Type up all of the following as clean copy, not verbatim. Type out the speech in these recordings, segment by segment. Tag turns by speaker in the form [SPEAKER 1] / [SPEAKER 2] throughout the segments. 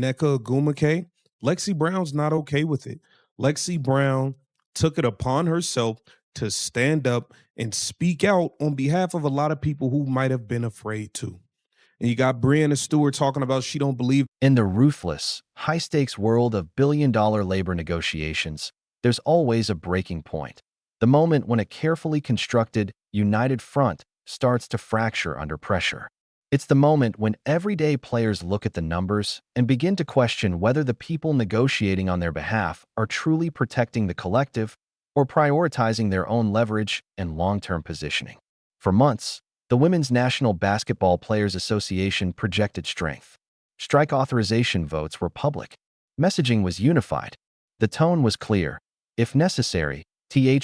[SPEAKER 1] Nneka Ogwumike, Lexie Brown's not okay with it. Lexie Brown took it upon herself to stand up and speak out on behalf of a lot of people who might have been afraid to. And you got Breanna Stewart talking about she don't believe.
[SPEAKER 2] In the ruthless, high-stakes world of billion-dollar labor negotiations, there's always a breaking point. The moment when a carefully constructed, united front starts to fracture under pressure. It's the moment when everyday players look at the numbers and begin to question whether the people negotiating on their behalf are truly protecting the collective or prioritizing their own leverage and long-term positioning. For months, the Women's National Basketball Players Association projected strength. Strike authorization votes were public. Messaging was unified. The tone was clear. If necessary,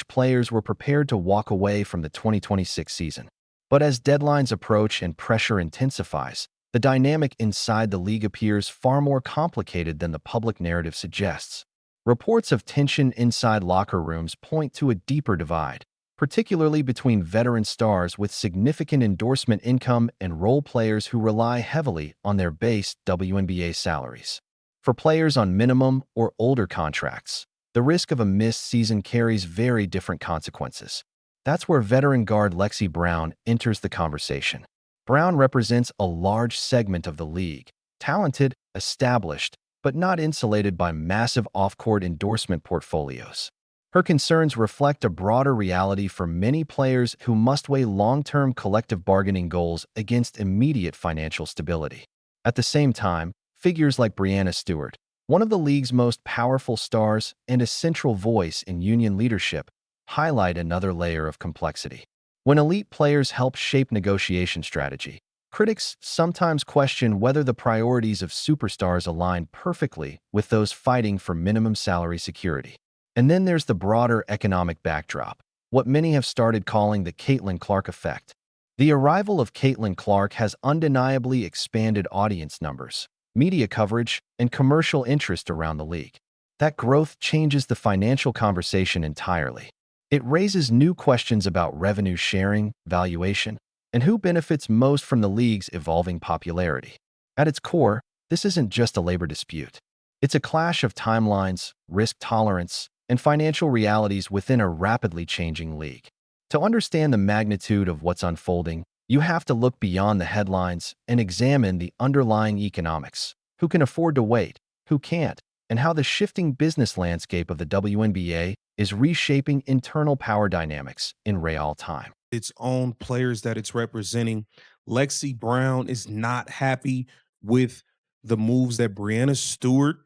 [SPEAKER 2] players were prepared to walk away from the 2026 season. But as deadlines approach and pressure intensifies, the dynamic inside the league appears far more complicated than the public narrative suggests. Reports of tension inside locker rooms point to a deeper divide, particularly between veteran stars with significant endorsement income and role players who rely heavily on their base WNBA salaries. For players on minimum or older contracts, the risk of a missed season carries very different consequences. That's where veteran guard Lexie Brown enters the conversation. Brown represents a large segment of the league, talented, established, but not insulated by massive off-court endorsement portfolios. Her concerns reflect a broader reality for many players who must weigh long-term collective bargaining goals against immediate financial stability. At the same time, figures like Breanna Stewart, one of the league's most powerful stars and a central voice in union leadership, highlight another layer of complexity. When elite players help shape negotiation strategy, critics sometimes question whether the priorities of superstars align perfectly with those fighting for minimum salary security. And then there's the broader economic backdrop, what many have started calling the Caitlyn Clark effect. The arrival of Caitlyn Clark has undeniably expanded audience numbers, media coverage, and commercial interest around the league. That growth changes the financial conversation entirely. It raises new questions about revenue sharing, valuation, and who benefits most from the league's evolving popularity. At its core, this isn't just a labor dispute. It's a clash of timelines, risk tolerance, and financial realities within a rapidly changing league. To understand the magnitude of what's unfolding, you have to look beyond the headlines and examine the underlying economics. Who can afford to wait, who can't, and how the shifting business landscape of the WNBA is reshaping internal power dynamics in real time.
[SPEAKER 1] Its own players that it's representing. Lexie Brown is not happy with the moves that Breanna Stewart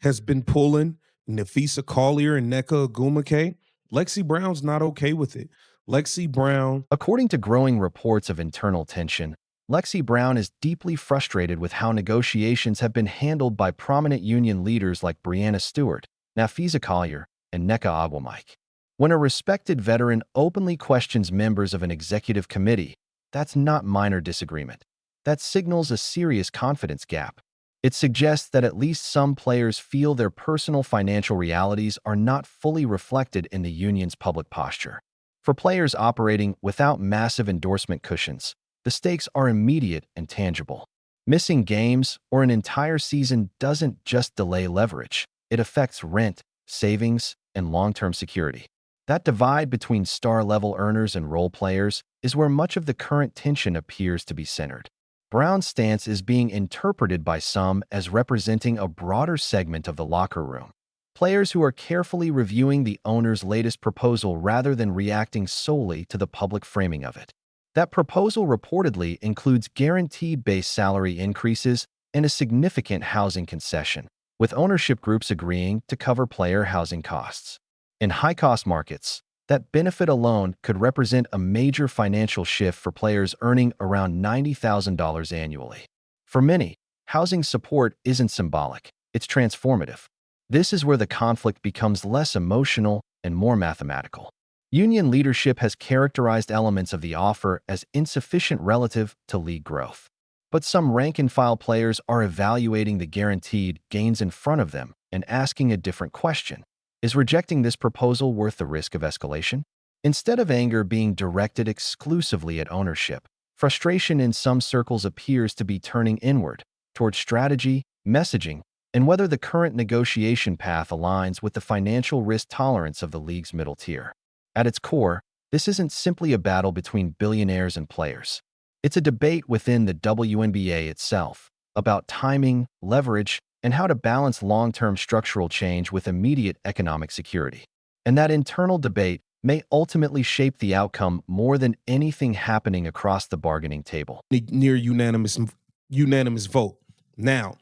[SPEAKER 1] has been pulling. Nafisa Collier and Nneka Ogwumike. Lexie Brown's not okay with it. Lexie Brown.
[SPEAKER 2] According to growing reports of internal tension, Lexie Brown is deeply frustrated with how negotiations have been handled by prominent union leaders like Breanna Stewart, Nafisa Collier, and Nneka Ogwumike. When a respected veteran openly questions members of an executive committee, that's not minor disagreement. That signals a serious confidence gap. It suggests that at least some players feel their personal financial realities are not fully reflected in the union's public posture. For players operating without massive endorsement cushions, the stakes are immediate and tangible. Missing games or an entire season doesn't just delay leverage. It affects rent, savings, and long-term security. That divide between star-level earners and role players is where much of the current tension appears to be centered. Brown's stance is being interpreted by some as representing a broader segment of the locker room. Players who are carefully reviewing the owner's latest proposal rather than reacting solely to the public framing of it. That proposal reportedly includes guaranteed base salary increases and a significant housing concession, with ownership groups agreeing to cover player housing costs. In high-cost markets, that benefit alone could represent a major financial shift for players earning around $90,000 annually. For many, housing support isn't symbolic, it's transformative. This is where the conflict becomes less emotional and more mathematical. Union leadership has characterized elements of the offer as insufficient relative to league growth. But some rank-and-file players are evaluating the guaranteed gains in front of them and asking a different question. Is rejecting this proposal worth the risk of escalation? Instead of anger being directed exclusively at ownership, frustration in some circles appears to be turning inward, toward strategy, messaging, and whether the current negotiation path aligns with the financial risk tolerance of the league's middle tier. At its core, this isn't simply a battle between billionaires and players. It's a debate within the WNBA itself about timing, leverage, and how to balance long-term structural change with immediate economic security. And that internal debate may ultimately shape the outcome more than anything happening across the bargaining table.
[SPEAKER 1] Near unanimous vote. Now,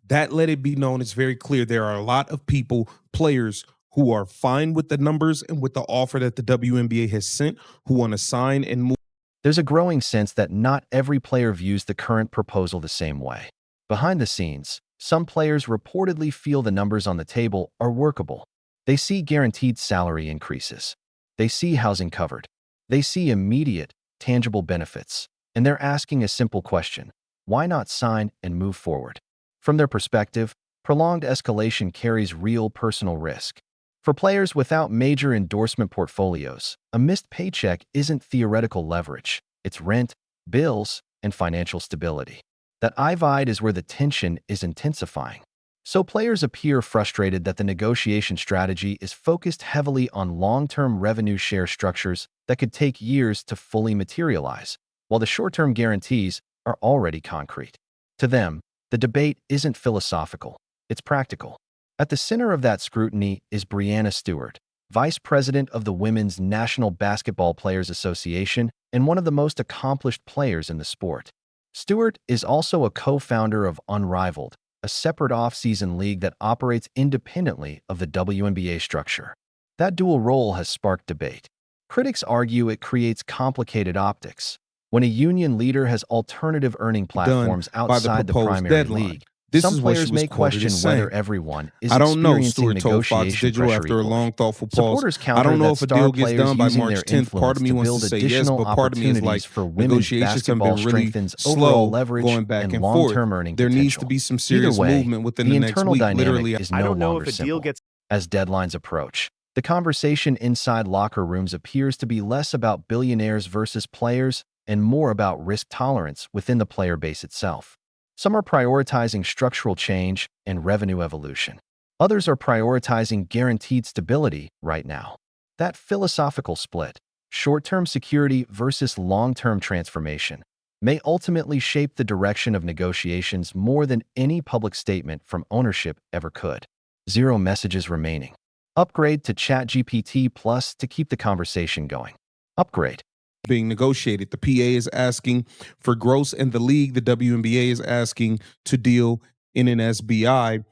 [SPEAKER 1] that let it be known, it's very clear there are a lot of people, players, who are fine with the numbers and with the offer that the WNBA has sent, who want to sign and move.
[SPEAKER 2] There's a growing sense that not every player views the current proposal the same way. Behind the scenes, some players reportedly feel the numbers on the table are workable. They see guaranteed salary increases. They see housing covered. They see immediate, tangible benefits. And they're asking a simple question: why not sign and move forward? From their perspective, prolonged escalation carries real personal risk. For players without major endorsement portfolios, a missed paycheck isn't theoretical leverage. It's rent, bills, and financial stability. That divide is where the tension is intensifying. So players appear frustrated that the negotiation strategy is focused heavily on long-term revenue share structures that could take years to fully materialize, while the short-term guarantees are already concrete. To them, the debate isn't philosophical, it's practical. At the center of that scrutiny is Breanna Stewart, Vice President of the Women's National Basketball Players Association and one of the most accomplished players in the sport. Stewart is also a co-founder of Unrivaled, a separate off-season league that operates independently of the WNBA structure. That dual role has sparked debate. Critics argue it creates complicated optics. When a union leader has alternative earning platforms outside the primary league, some players may question whether everyone is experiencing negotiation pressure equally. Supporters counter that star players using their influence to build additional opportunities for women's basketball strengthens overall leverage and long-term earning potential.
[SPEAKER 1] There needs to be some serious movement within the next week. Literally,
[SPEAKER 2] is no longer simple. As deadlines approach, the conversation inside locker rooms appears to be less about billionaires versus players and more about risk tolerance within the player base itself. Some are prioritizing structural change and revenue evolution. Others are prioritizing guaranteed stability right now. That philosophical split, short-term security versus long-term transformation, may ultimately shape the direction of negotiations more than any public statement from ownership ever could. 0 messages remaining. Upgrade to ChatGPT Plus to keep the conversation going. Upgrade.
[SPEAKER 1] Being negotiated. The PA is asking for gross, and the league, the WNBA, is asking to deal in an SBI,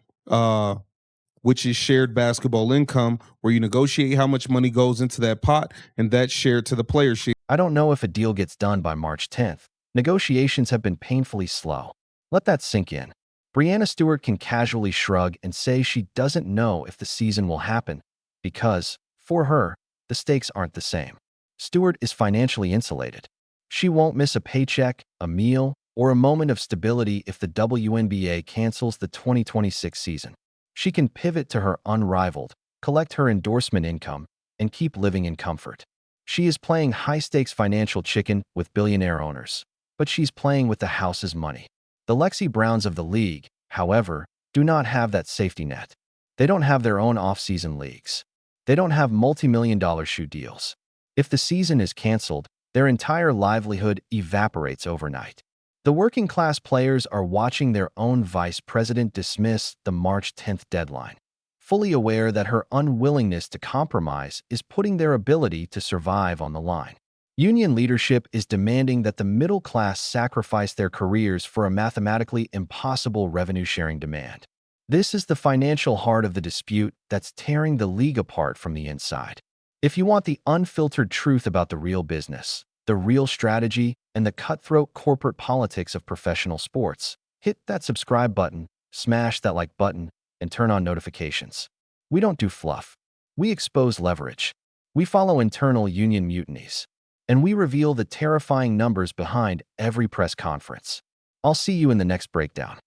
[SPEAKER 1] which is shared basketball income, where you negotiate how much money goes into that pot, and that's shared to the players.
[SPEAKER 2] I don't know if a deal gets done by March 10th. Negotiations have been painfully slow. Let that sink in. Breanna Stewart can casually shrug and say she doesn't know if the season will happen because, for her, the stakes aren't the same. Stewart is financially insulated. She won't miss a paycheck, a meal, or a moment of stability if the WNBA cancels the 2026 season. She can pivot to her Unrivaled, collect her endorsement income, and keep living in comfort. She is playing high-stakes financial chicken with billionaire owners, but she's playing with the house's money. The Lexie Browns of the league, however, do not have that safety net. They don't have their own off-season leagues. They don't have multi-million-dollar shoe deals. If the season is canceled, their entire livelihood evaporates overnight. The working-class players are watching their own vice president dismiss the March 10th deadline, fully aware that her unwillingness to compromise is putting their ability to survive on the line. Union leadership is demanding that the middle class sacrifice their careers for a mathematically impossible revenue-sharing demand. This is the financial heart of the dispute that's tearing the league apart from the inside. If you want the unfiltered truth about the real business, the real strategy, and the cutthroat corporate politics of professional sports, hit that subscribe button, smash that like button, and turn on notifications. We don't do fluff. We expose leverage. We follow internal union mutinies. And we reveal the terrifying numbers behind every press conference. I'll see you in the next breakdown.